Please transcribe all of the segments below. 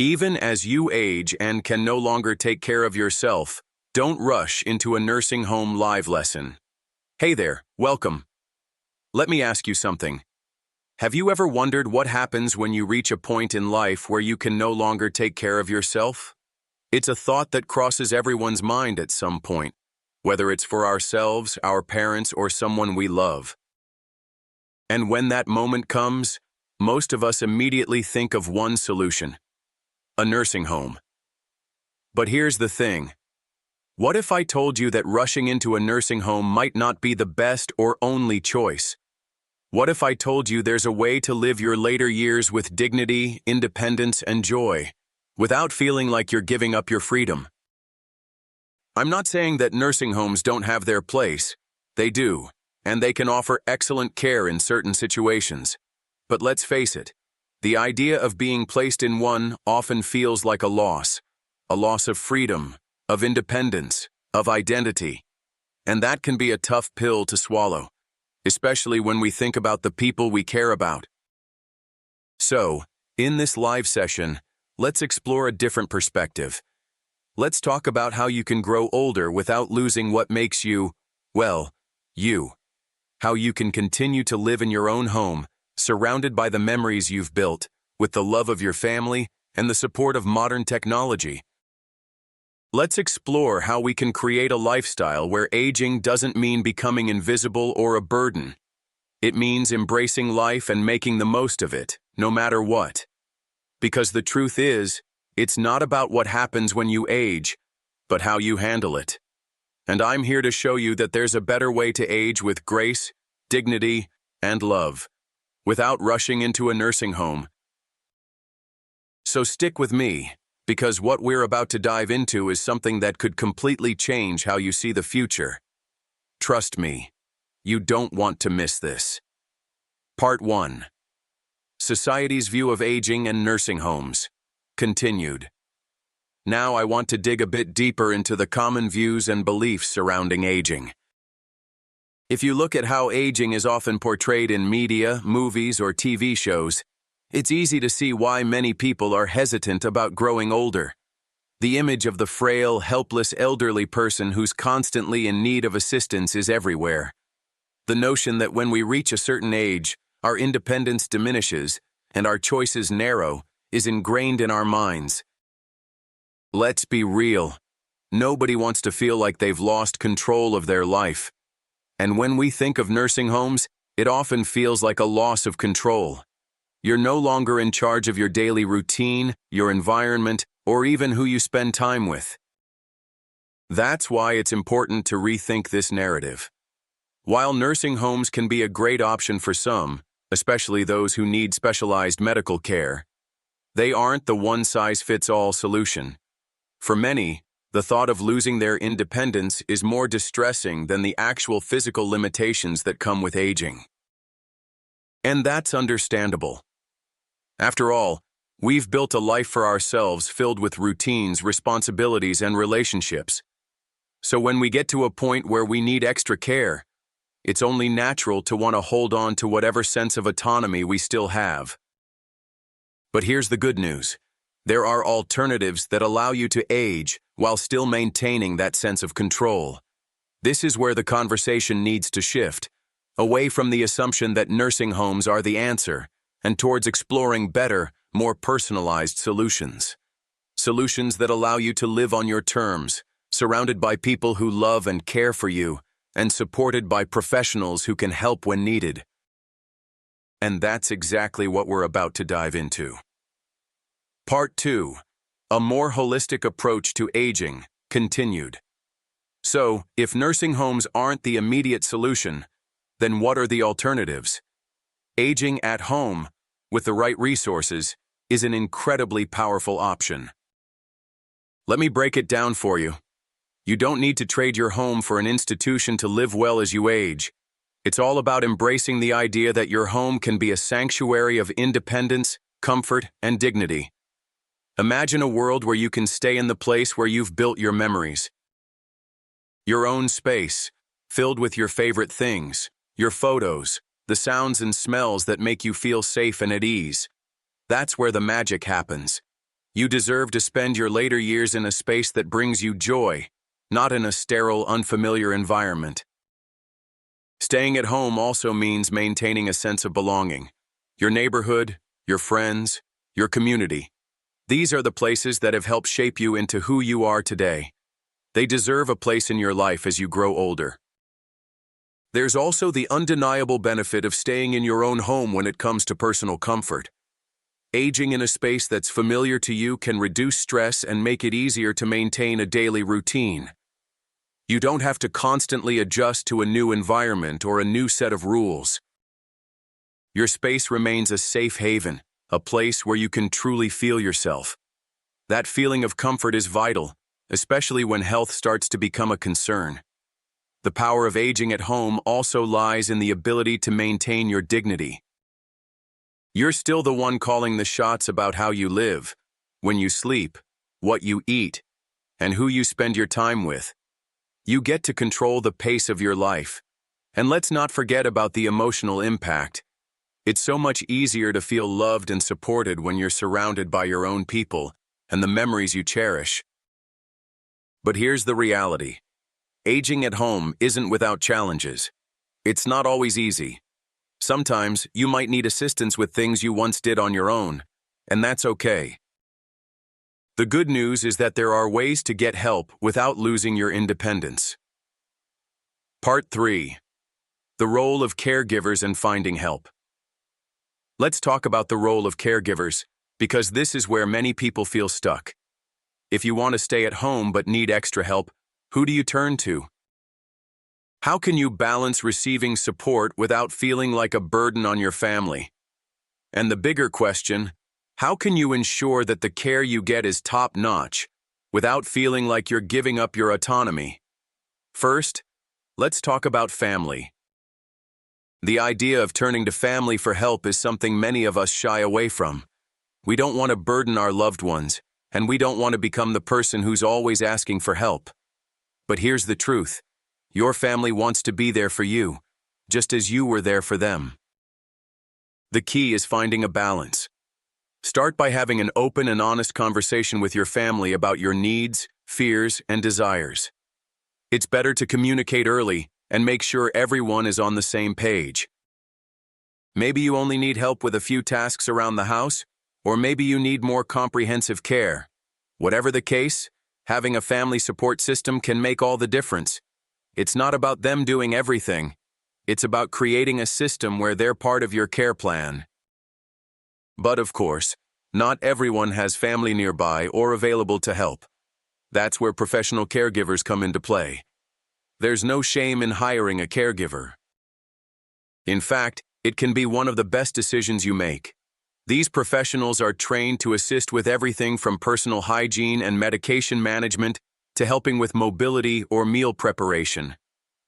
Even as you age and can no longer take care of yourself, don't rush into a nursing home live lesson. Hey there, welcome. Let me ask you something. Have you ever wondered what happens when you reach a point in life where you can no longer take care of yourself? It's a thought that crosses everyone's mind at some point, whether it's for ourselves, our parents, or someone we love. And when that moment comes, most of us immediately think of one solution: a nursing home. But here's the thing. What if I told you that rushing into a nursing home might not be the best or only choice? What if I told you there's a way to live your later years with dignity, independence, and joy, without feeling like you're giving up your freedom? I'm not saying that nursing homes don't have their place. They do, and they can offer excellent care in certain situations. But let's face it, the idea of being placed in one often feels like a loss of freedom, of independence, of identity. And that can be a tough pill to swallow, especially when we think about the people we care about. So, in this live session, let's explore a different perspective. Let's talk about how you can grow older without losing what makes you, well, you. How you can continue to live in your own home, surrounded by the memories you've built, with the love of your family and the support of modern technology. Let's explore how we can create a lifestyle where aging doesn't mean becoming invisible or a burden. It means embracing life and making the most of it, no matter what. Because the truth is, it's not about what happens when you age, but how you handle it. And I'm here to show you that there's a better way to age with grace, dignity, and love, without rushing into a nursing home. So stick with me, because what we're about to dive into is something that could completely change how you see the future. Trust me, you don't want to miss this. Part 1. Society's view of aging and nursing homes. Continued. Now I want to dig a bit deeper into the common views and beliefs surrounding aging. If you look at how aging is often portrayed in media, movies, or TV shows, it's easy to see why many people are hesitant about growing older. The image of the frail, helpless elderly person who's constantly in need of assistance is everywhere. The notion that when we reach a certain age, our independence diminishes and our choices narrow is ingrained in our minds. Let's be real. Nobody wants to feel like they've lost control of their life. And when we think of nursing homes, it often feels like a loss of control. You're no longer in charge of your daily routine, your environment, or even who you spend time with. That's why it's important to rethink this narrative. While nursing homes can be a great option for some, especially those who need specialized medical care, they aren't the one-size-fits-all solution. For many, the thought of losing their independence is more distressing than the actual physical limitations that come with aging. And that's understandable. After all, we've built a life for ourselves filled with routines, responsibilities, and relationships. So when we get to a point where we need extra care, it's only natural to want to hold on to whatever sense of autonomy we still have. But here's the good news. There are alternatives that allow you to age while still maintaining that sense of control. This is where the conversation needs to shift, away from the assumption that nursing homes are the answer, and towards exploring better, more personalized solutions. Solutions that allow you to live on your terms, surrounded by people who love and care for you, and supported by professionals who can help when needed. And that's exactly what we're about to dive into. Part 2. A more holistic approach to aging, continued. So, if nursing homes aren't the immediate solution, then what are the alternatives? Aging at home, with the right resources, is an incredibly powerful option. Let me break it down for you. You don't need to trade your home for an institution to live well as you age. It's all about embracing the idea that your home can be a sanctuary of independence, comfort, and dignity. Imagine a world where you can stay in the place where you've built your memories. Your own space, filled with your favorite things, your photos, the sounds and smells that make you feel safe and at ease. That's where the magic happens. You deserve to spend your later years in a space that brings you joy, not in a sterile, unfamiliar environment. Staying at home also means maintaining a sense of belonging. Your neighborhood, your friends, your community. These are the places that have helped shape you into who you are today. They deserve a place in your life as you grow older. There's also the undeniable benefit of staying in your own home when it comes to personal comfort. Aging in a space that's familiar to you can reduce stress and make it easier to maintain a daily routine. You don't have to constantly adjust to a new environment or a new set of rules. Your space remains a safe haven, a place where you can truly feel yourself. That feeling of comfort is vital, especially when health starts to become a concern. The power of aging at home also lies in the ability to maintain your dignity. You're still the one calling the shots about how you live, when you sleep, what you eat, and who you spend your time with. You get to control the pace of your life. And let's not forget about the emotional impact. It's so much easier to feel loved and supported when you're surrounded by your own people and the memories you cherish. But here's the reality. Aging at home isn't without challenges. It's not always easy. Sometimes you might need assistance with things you once did on your own, and that's okay. The good news is that there are ways to get help without losing your independence. Part 3. The role of caregivers and finding help. Let's talk about the role of caregivers, because this is where many people feel stuck. If you want to stay at home but need extra help, who do you turn to? How can you balance receiving support without feeling like a burden on your family? And the bigger question, how can you ensure that the care you get is top-notch without feeling like you're giving up your autonomy? First, let's talk about family. The idea of turning to family for help is something many of us shy away from. We don't want to burden our loved ones, and we don't want to become the person who's always asking for help. But here's the truth. Your family wants to be there for you, just as you were there for them. The key is finding a balance. Start by having an open and honest conversation with your family about your needs, fears, and desires. It's better to communicate early and make sure everyone is on the same page. Maybe you only need help with a few tasks around the house, or maybe you need more comprehensive care. Whatever the case, having a family support system can make all the difference. It's not about them doing everything. It's about creating a system where they're part of your care plan. But of course, not everyone has family nearby or available to help. That's where professional caregivers come into play. There's no shame in hiring a caregiver. In fact, it can be one of the best decisions you make. These professionals are trained to assist with everything from personal hygiene and medication management to helping with mobility or meal preparation.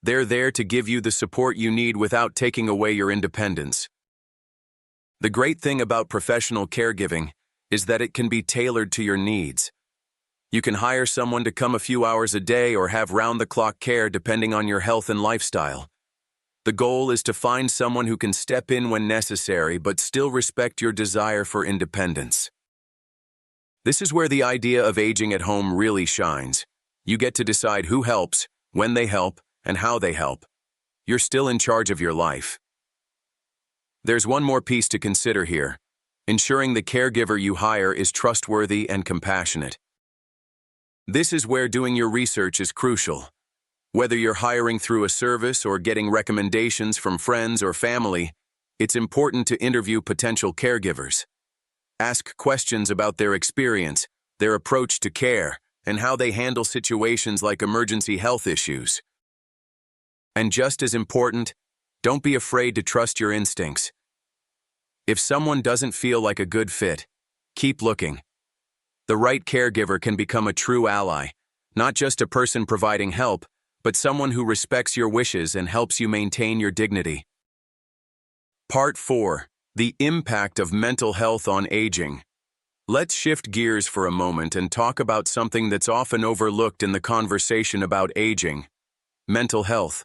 They're there to give you the support you need without taking away your independence. The great thing about professional caregiving is that it can be tailored to your needs. You can hire someone to come a few hours a day or have round-the-clock care depending on your health and lifestyle. The goal is to find someone who can step in when necessary but still respect your desire for independence. This is where the idea of aging at home really shines. You get to decide who helps, when they help, and how they help. You're still in charge of your life. There's one more piece to consider here. Ensuring the caregiver you hire is trustworthy and compassionate. This is where doing your research is crucial. Whether you're hiring through a service or getting recommendations from friends or family, it's important to interview potential caregivers. Ask questions about their experience, their approach to care, and how they handle situations like emergency health issues. And just as important, don't be afraid to trust your instincts. If someone doesn't feel like a good fit, keep looking. The right caregiver can become a true ally, not just a person providing help, but someone who respects your wishes and helps you maintain your dignity. Part 4. The impact of mental health on aging. Let's shift gears for a moment and talk about something that's often overlooked in the conversation about aging: mental health.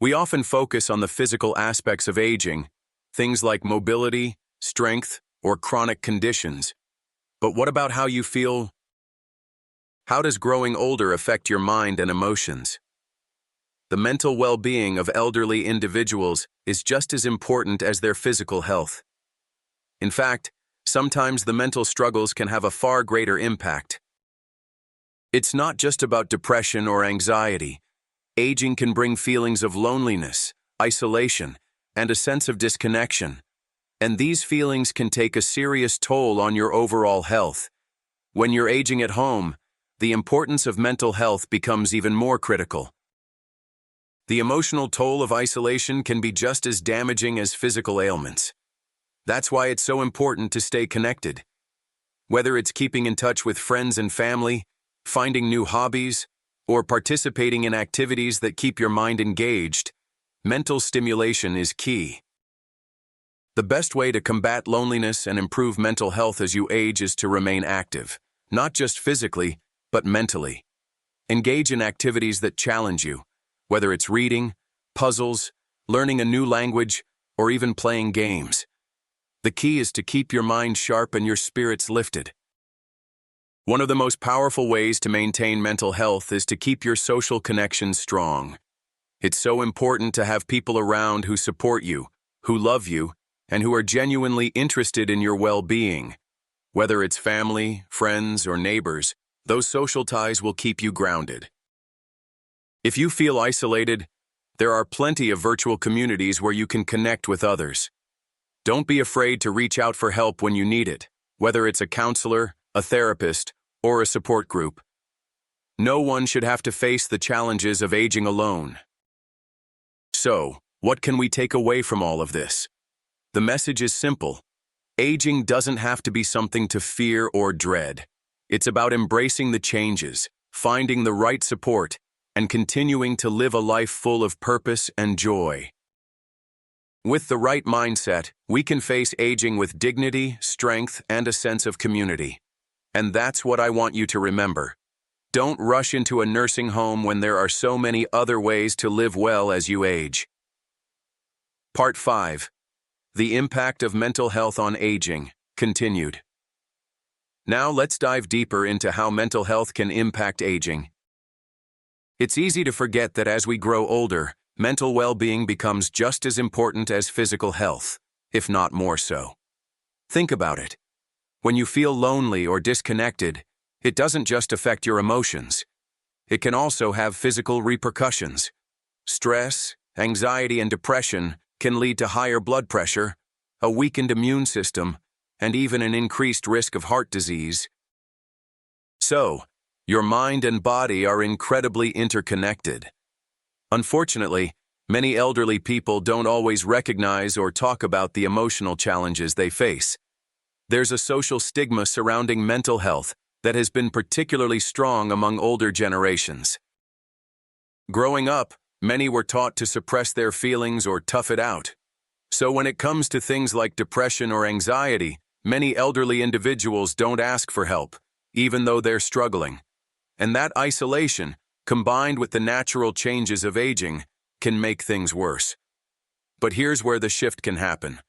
We often focus on the physical aspects of aging, things like mobility, strength, or chronic conditions. But what about how you feel? How does growing older affect your mind and emotions? The mental well-being of elderly individuals is just as important as their physical health. In fact, sometimes the mental struggles can have a far greater impact. It's not just about depression or anxiety. Aging can bring feelings of loneliness, isolation, and a sense of disconnection. And these feelings can take a serious toll on your overall health. When you're aging at home, the importance of mental health becomes even more critical. The emotional toll of isolation can be just as damaging as physical ailments. That's why it's so important to stay connected. Whether it's keeping in touch with friends and family, finding new hobbies, or participating in activities that keep your mind engaged, mental stimulation is key. The best way to combat loneliness and improve mental health as you age is to remain active, not just physically, but mentally. Engage in activities that challenge you, whether it's reading, puzzles, learning a new language, or even playing games. The key is to keep your mind sharp and your spirits lifted. One of the most powerful ways to maintain mental health is to keep your social connections strong. It's so important to have people around who support you, who love you, and who are genuinely interested in your well-being. Whether it's family, friends, or neighbors, those social ties will keep you grounded. If you feel isolated, there are plenty of virtual communities where you can connect with others. Don't be afraid to reach out for help when you need it, whether it's a counselor, a therapist, or a support group. No one should have to face the challenges of aging alone. So, what can we take away from all of this? The message is simple. Aging doesn't have to be something to fear or dread. It's about embracing the changes, finding the right support, and continuing to live a life full of purpose and joy. With the right mindset, we can face aging with dignity, strength, and a sense of community. And that's what I want you to remember. Don't rush into a nursing home when there are so many other ways to live well as you age. Part 5. The Impact of Mental Health on Aging, continued. Now let's dive deeper into how mental health can impact aging. It's easy to forget that as we grow older, mental well-being becomes just as important as physical health, if not more so. Think about it. When you feel lonely or disconnected, it doesn't just affect your emotions. It can also have physical repercussions. Stress, anxiety, and depression can lead to higher blood pressure, a weakened immune system, and even an increased risk of heart disease. So, your mind and body are incredibly interconnected. Unfortunately, many elderly people don't always recognize or talk about the emotional challenges they face. There's a social stigma surrounding mental health that has been particularly strong among older generations. Growing up, many were taught to suppress their feelings or tough it out. So when it comes to things like depression or anxiety, many elderly individuals don't ask for help, even though they're struggling. And that isolation, combined with the natural changes of aging, can make things worse. But here's where the shift can happen.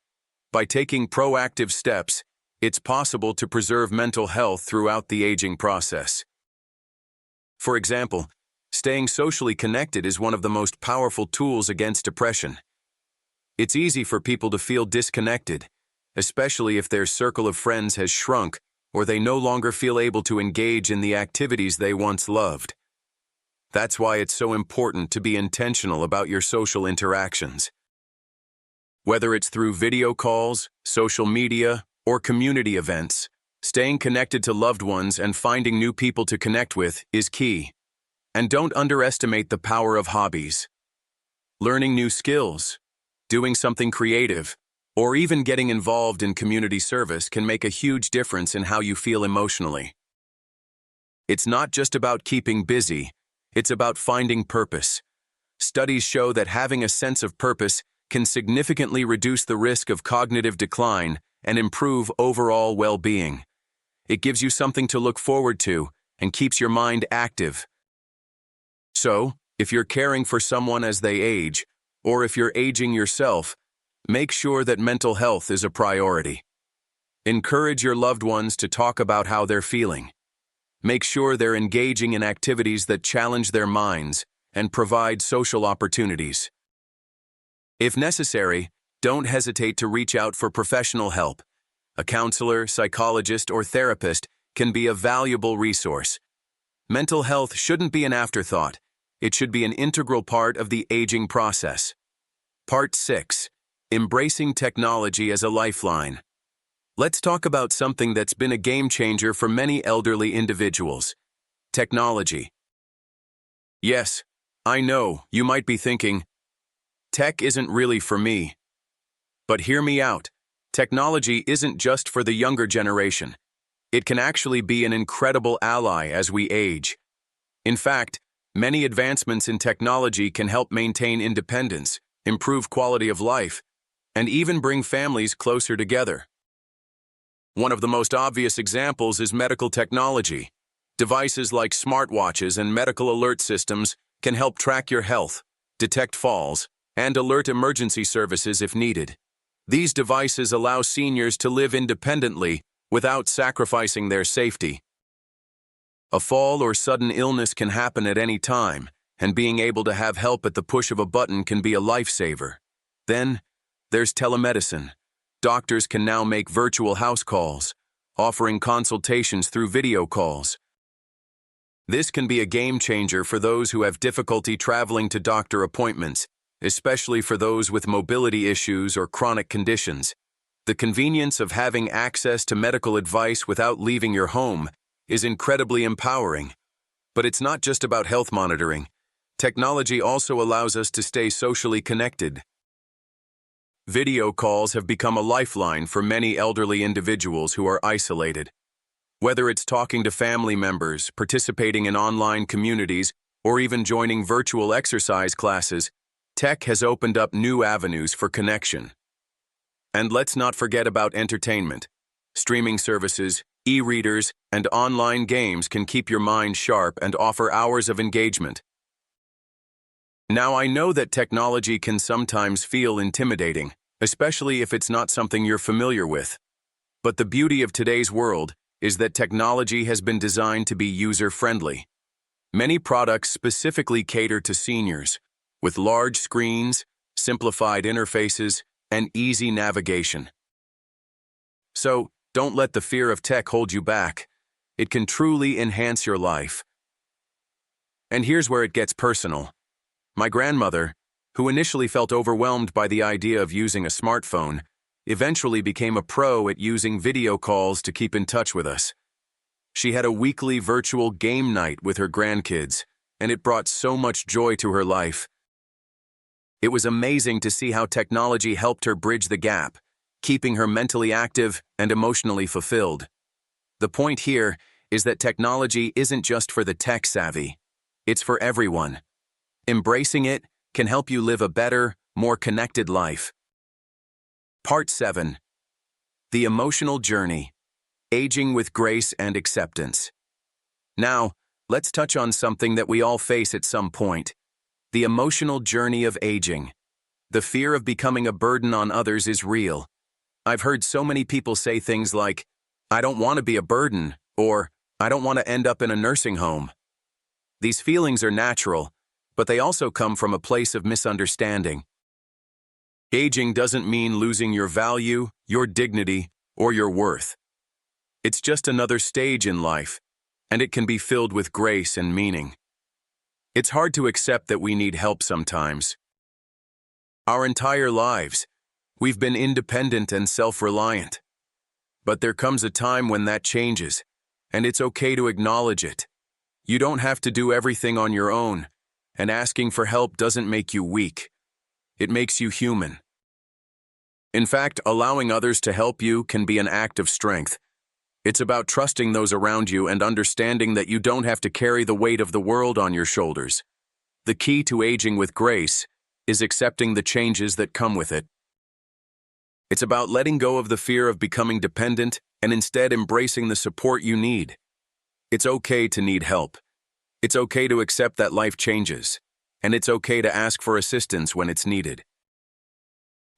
By taking proactive steps, it's possible to preserve mental health throughout the aging process. For example, staying socially connected is one of the most powerful tools against depression. It's easy for people to feel disconnected, especially if their circle of friends has shrunk or they no longer feel able to engage in the activities they once loved. That's why it's so important to be intentional about your social interactions. Whether it's through video calls, social media, or community events, staying connected to loved ones and finding new people to connect with is key. And don't underestimate the power of hobbies. Learning new skills, doing something creative, or even getting involved in community service can make a huge difference in how you feel emotionally. It's not just about keeping busy, it's about finding purpose. Studies show that having a sense of purpose can significantly reduce the risk of cognitive decline and improve overall well-being. It gives you something to look forward to and keeps your mind active. So, if you're caring for someone as they age, or if you're aging yourself, make sure that mental health is a priority. Encourage your loved ones to talk about how they're feeling. Make sure they're engaging in activities that challenge their minds and provide social opportunities. If necessary, don't hesitate to reach out for professional help. A counselor, psychologist, or therapist can be a valuable resource. Mental health shouldn't be an afterthought. It should be an integral part of the aging process. Part 6. Embracing technology as a lifeline. Let's talk about something that's been a game changer for many elderly individuals: technology. Yes, I know, you might be thinking, tech isn't really for me. But hear me out. Technology isn't just for the younger generation. It can actually be an incredible ally as we age. In fact, many advancements in technology can help maintain independence, improve quality of life, and even bring families closer together. One of the most obvious examples is medical technology. Devices like smartwatches and medical alert systems can help track your health, detect falls, and alert emergency services if needed. These devices allow seniors to live independently without sacrificing their safety. A fall or sudden illness can happen at any time, and being able to have help at the push of a button can be a lifesaver. Then, there's telemedicine. Doctors can now make virtual house calls, offering consultations through video calls. This can be a game changer for those who have difficulty traveling to doctor appointments, especially for those with mobility issues or chronic conditions. The convenience of having access to medical advice without leaving your home is incredibly empowering. But it's not just about health monitoring. Technology also allows us to stay socially connected. Video calls have become a lifeline for many elderly individuals who are isolated. Whether it's talking to family members, participating in online communities, or even joining virtual exercise classes, tech has opened up new avenues for connection. And let's not forget about entertainment. Streaming services, e-readers, and online games can keep your mind sharp and offer hours of engagement. Now, I know that technology can sometimes feel intimidating, especially if it's not something you're familiar with. But the beauty of today's world is that technology has been designed to be user-friendly. Many products specifically cater to seniors, with large screens, simplified interfaces, and easy navigation. So, don't let the fear of tech hold you back. It can truly enhance your life. And here's where it gets personal. My grandmother, who initially felt overwhelmed by the idea of using a smartphone, eventually became a pro at using video calls to keep in touch with us. She had a weekly virtual game night with her grandkids, and it brought so much joy to her life. It was amazing to see how technology helped her bridge the gap, keeping her mentally active and emotionally fulfilled. The point here is that technology isn't just for the tech-savvy. It's for everyone. Embracing it can help you live a better, more connected life. Part 7. The Emotional Journey. Aging with Grace and Acceptance. Now, let's touch on something that we all face at some point: the emotional journey of aging. The fear of becoming a burden on others is real. I've heard so many people say things like, "I don't want to be a burden," or "I don't want to end up in a nursing home." These feelings are natural, but they also come from a place of misunderstanding. Aging doesn't mean losing your value, your dignity, or your worth. It's just another stage in life, and it can be filled with grace and meaning. It's hard to accept that we need help sometimes. Our entire lives, we've been independent and self-reliant. But there comes a time when that changes, and it's okay to acknowledge it. You don't have to do everything on your own, and asking for help doesn't make you weak. It makes you human. In fact, allowing others to help you can be an act of strength. It's about trusting those around you and understanding that you don't have to carry the weight of the world on your shoulders. The key to aging with grace is accepting the changes that come with it. It's about letting go of the fear of becoming dependent and instead embracing the support you need. It's okay to need help. It's okay to accept that life changes, and it's okay to ask for assistance when it's needed.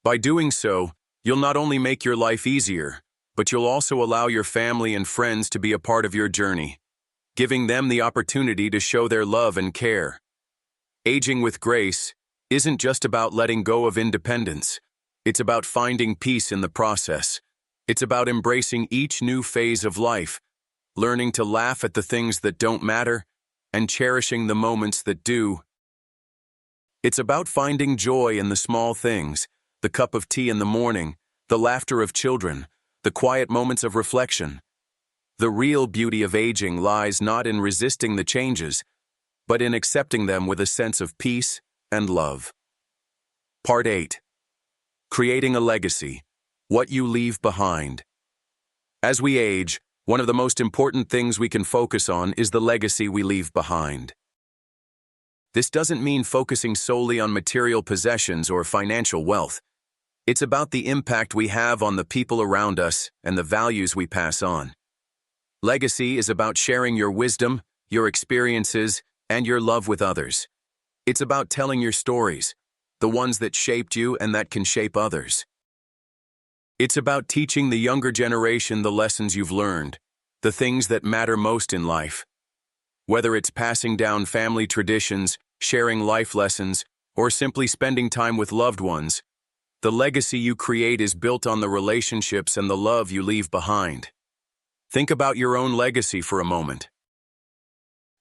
By doing so, you'll not only make your life easier, but you'll also allow your family and friends to be a part of your journey, giving them the opportunity to show their love and care. Aging with grace isn't just about letting go of independence. It's about finding peace in the process. It's about embracing each new phase of life, learning to laugh at the things that don't matter, and cherishing the moments that do. It's about finding joy in the small things, the cup of tea in the morning, the laughter of children, the quiet moments of reflection. The real beauty of aging lies not in resisting the changes, but in accepting them with a sense of peace and love. Part 8. Creating a legacy. What you leave behind. As we age, one of the most important things we can focus on is the legacy we leave behind. This doesn't mean focusing solely on material possessions or financial wealth. It's about the impact we have on the people around us and the values we pass on. Legacy is about sharing your wisdom, your experiences, and your love with others. It's about telling your stories, the ones that shaped you and that can shape others. It's about teaching the younger generation the lessons you've learned, the things that matter most in life. Whether it's passing down family traditions, sharing life lessons, or simply spending time with loved ones, the legacy you create is built on the relationships and the love you leave behind. Think about your own legacy for a moment.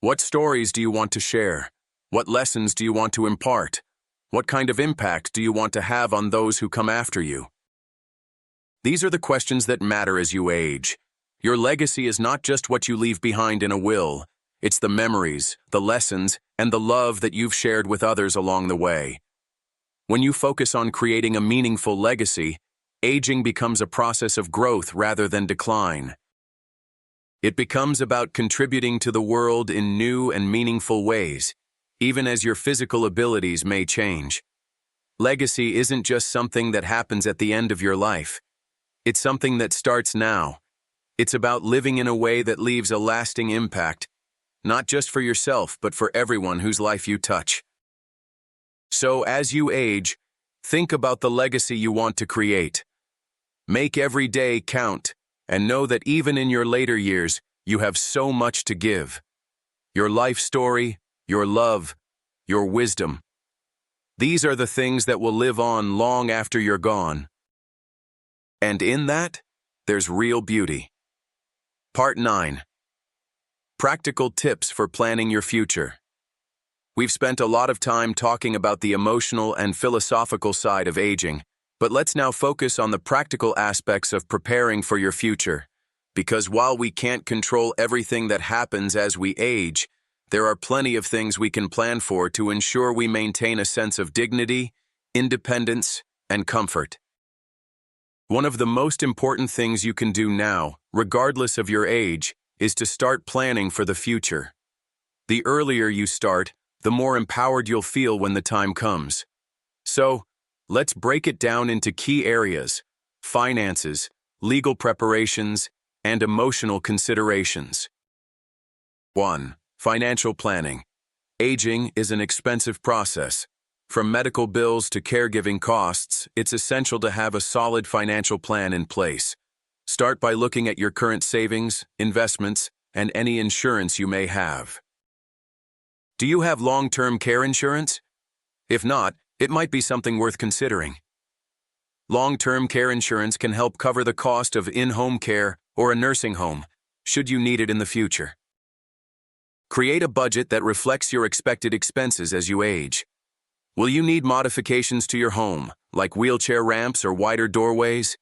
What stories do you want to share? What lessons do you want to impart? What kind of impact do you want to have on those who come after you? These are the questions that matter as you age. Your legacy is not just what you leave behind in a will. It's the memories, the lessons, and the love that you've shared with others along the way. When you focus on creating a meaningful legacy, aging becomes a process of growth rather than decline. It becomes about contributing to the world in new and meaningful ways, even as your physical abilities may change. Legacy isn't just something that happens at the end of your life. It's something that starts now. It's about living in a way that leaves a lasting impact, not just for yourself, but for everyone whose life you touch. So, as you age, think about the legacy you want to create. Make every day count, and know that even in your later years, you have so much to give. Your life story, your love, your wisdom. These are the things that will live on long after you're gone. And in that, there's real beauty. Part 9. Practical tips for planning your future. We've spent a lot of time talking about the emotional and philosophical side of aging, but let's now focus on the practical aspects of preparing for your future. Because while we can't control everything that happens as we age, there are plenty of things we can plan for to ensure we maintain a sense of dignity, independence, and comfort. One of the most important things you can do now, regardless of your age, is to start planning for the future. The earlier you start, the more empowered you'll feel when the time comes. So, let's break it down into key areas: finances, legal preparations, and emotional considerations. 1. Financial planning. Aging is an expensive process. From medical bills to caregiving costs, it's essential to have a solid financial plan in place. Start by looking at your current savings, investments, and any insurance you may have. Do you have long-term care insurance? If not, it might be something worth considering. Long-term care insurance can help cover the cost of in-home care or a nursing home, should you need it in the future. Create a budget that reflects your expected expenses as you age. Will you need modifications to your home, like wheelchair ramps or wider doorways?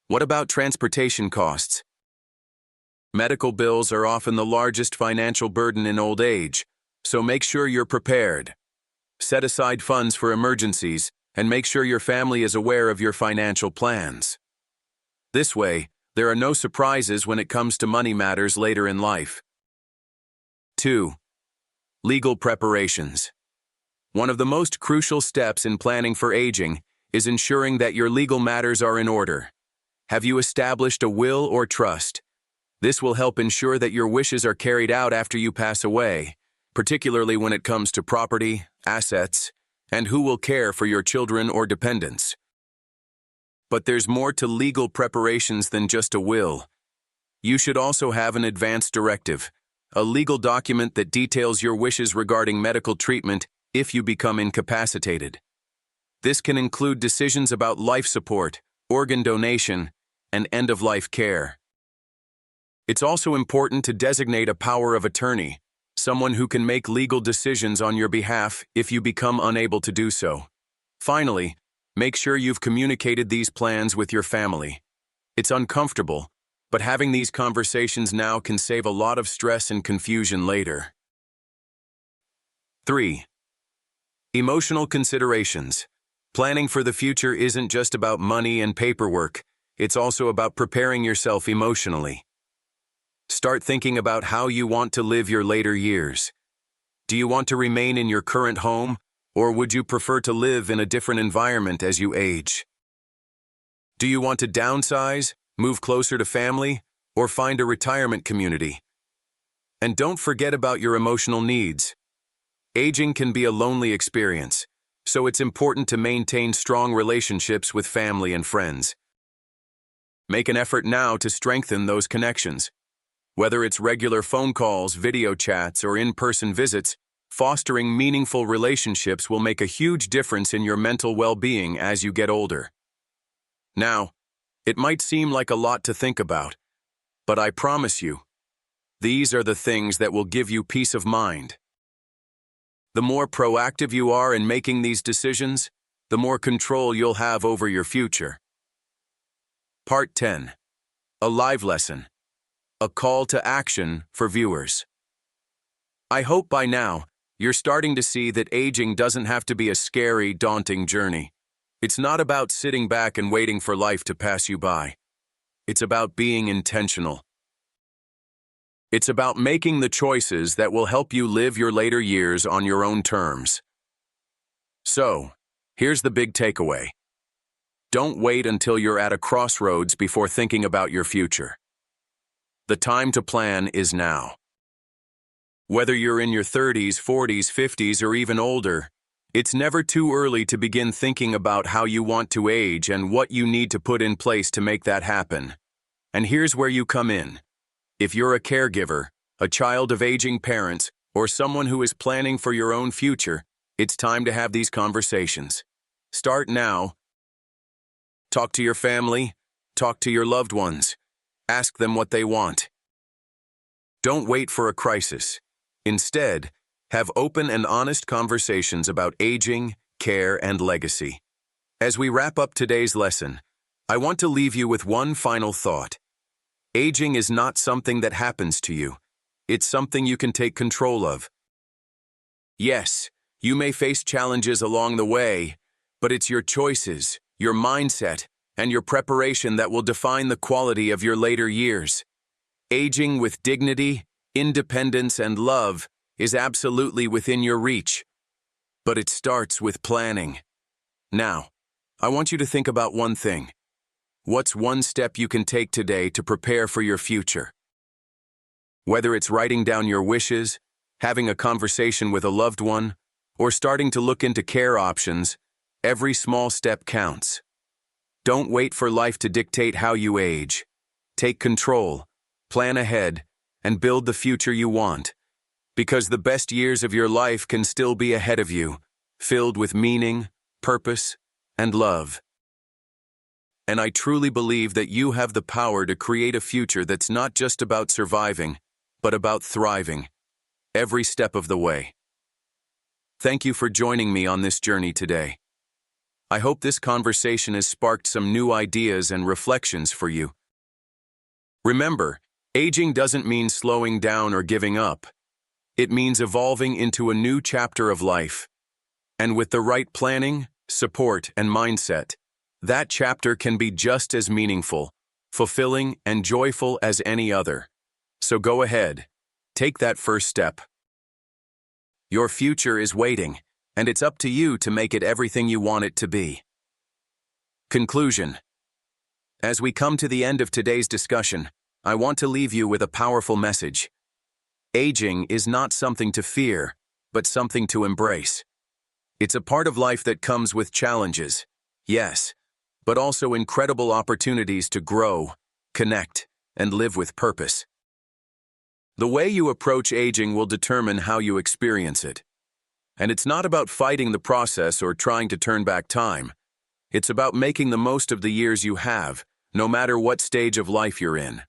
What about transportation costs? Medical bills are often the largest financial burden in old age, so make sure you're prepared. Set aside funds for emergencies and make sure your family is aware of your financial plans. This way, there are no surprises when it comes to money matters later in life. 2. Legal preparations. One of the most crucial steps in planning for aging is ensuring that your legal matters are in order. Have you established a will or trust? This will help ensure that your wishes are carried out after you pass away, particularly when it comes to property, assets, and who will care for your children or dependents. But there's more to legal preparations than just a will. You should also have an advance directive, a legal document that details your wishes regarding medical treatment if you become incapacitated. This can include decisions about life support, organ donation, and end-of-life care. It's also important to designate a power of attorney, someone who can make legal decisions on your behalf if you become unable to do so. Finally, make sure you've communicated these plans with your family. It's uncomfortable, but having these conversations now can save a lot of stress and confusion later. 3. Emotional considerations. Planning for the future isn't just about money and paperwork, it's also about preparing yourself emotionally. Start thinking about how you want to live your later years. Do you want to remain in your current home, or would you prefer to live in a different environment as you age? Do you want to downsize, move closer to family, or find a retirement community? And don't forget about your emotional needs. Aging can be a lonely experience, so it's important to maintain strong relationships with family and friends. Make an effort now to strengthen those connections. Whether it's regular phone calls, video chats, or in-person visits, fostering meaningful relationships will make a huge difference in your mental well-being as you get older. Now, it might seem like a lot to think about, but I promise you, these are the things that will give you peace of mind. The more proactive you are in making these decisions, the more control you'll have over your future. Part 10. A live lesson. A call to action for viewers. I hope by now, you're starting to see that aging doesn't have to be a scary, daunting journey. It's not about sitting back and waiting for life to pass you by. It's about being intentional. It's about making the choices that will help you live your later years on your own terms. So, here's the big takeaway. Don't wait until you're at a crossroads before thinking about your future. The time to plan is now. Whether you're in your 30s, 40s, 50s, or even older, it's never too early to begin thinking about how you want to age and what you need to put in place to make that happen. And here's where you come in. If you're a caregiver, a child of aging parents, or someone who is planning for your own future, it's time to have these conversations. Start now. Talk to your family. Talk to your loved ones. Ask them what they want. Don't wait for a crisis. Instead, have open and honest conversations about aging, care, and legacy. As we wrap up today's lesson, I want to leave you with one final thought. Aging is not something that happens to you. It's something you can take control of. Yes, you may face challenges along the way, but it's your choices, your mindset, and your preparation that will define the quality of your later years. Aging with dignity, independence, and love is absolutely within your reach. But it starts with planning. Now, I want you to think about one thing. What's one step you can take today to prepare for your future? Whether it's writing down your wishes, having a conversation with a loved one, or starting to look into care options, every small step counts. Don't wait for life to dictate how you age. Take control, plan ahead, and build the future you want. Because the best years of your life can still be ahead of you, filled with meaning, purpose, and love. And I truly believe that you have the power to create a future that's not just about surviving, but about thriving, every step of the way. Thank you for joining me on this journey today. I hope this conversation has sparked some new ideas and reflections for you. Remember, aging doesn't mean slowing down or giving up. It means evolving into a new chapter of life. And with the right planning, support, and mindset, that chapter can be just as meaningful, fulfilling, and joyful as any other. So go ahead, take that first step. Your future is waiting, and it's up to you to make it everything you want it to be. Conclusion. As we come to the end of today's discussion, I want to leave you with a powerful message. Aging is not something to fear, but something to embrace. It's a part of life that comes with challenges, yes, but also incredible opportunities to grow, connect, and live with purpose. The way you approach aging will determine how you experience it. And it's not about fighting the process or trying to turn back time. It's about making the most of the years you have, no matter what stage of life you're in.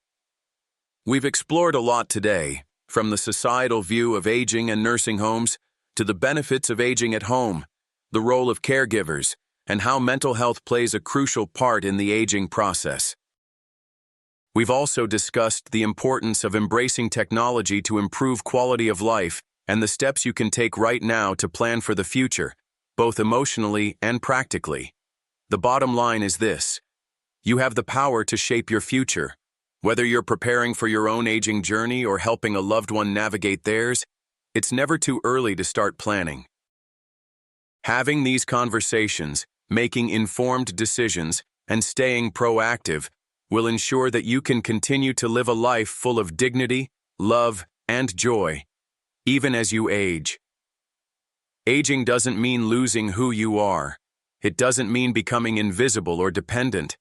We've explored a lot today, from the societal view of aging and nursing homes to the benefits of aging at home, the role of caregivers, and how mental health plays a crucial part in the aging process. We've also discussed the importance of embracing technology to improve quality of life and the steps you can take right now to plan for the future, both emotionally and practically. The bottom line is this: you have the power to shape your future. Whether you're preparing for your own aging journey or helping a loved one navigate theirs, it's never too early to start planning. Having these conversations, making informed decisions, and staying proactive will ensure that you can continue to live a life full of dignity, love, and joy, even as you age. Aging doesn't mean losing who you are. It doesn't mean becoming invisible or dependent.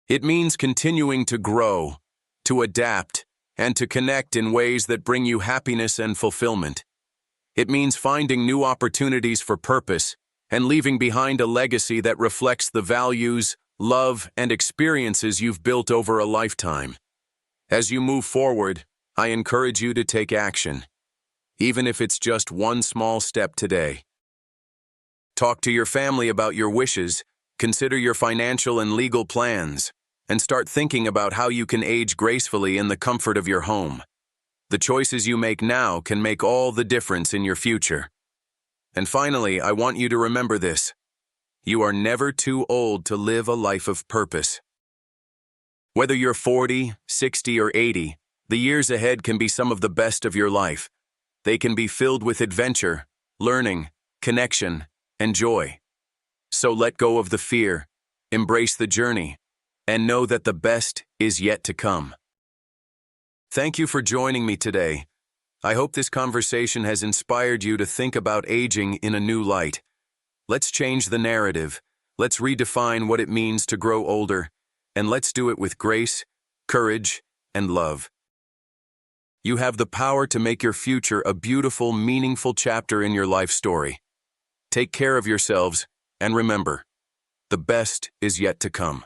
It means continuing to grow, to adapt, and to connect in ways that bring you happiness and fulfillment. It means finding new opportunities for purpose and leaving behind a legacy that reflects the values, love, and experiences you've built over a lifetime. As you move forward, I encourage you to take action, even if it's just one small step today. Talk to your family about your wishes, consider your financial and legal plans, and start thinking about how you can age gracefully in the comfort of your home. The choices you make now can make all the difference in your future. And finally, I want you to remember this: you are never too old to live a life of purpose. Whether you're 40, 60, or 80, the years ahead can be some of the best of your life. They can be filled with adventure, learning, connection, and joy. So let go of the fear, embrace the journey, and know that the best is yet to come. Thank you for joining me today. I hope this conversation has inspired you to think about aging in a new light. Let's change the narrative. Let's redefine what it means to grow older, and let's do it with grace, courage, and love. You have the power to make your future a beautiful, meaningful chapter in your life story. Take care of yourselves, and remember, the best is yet to come.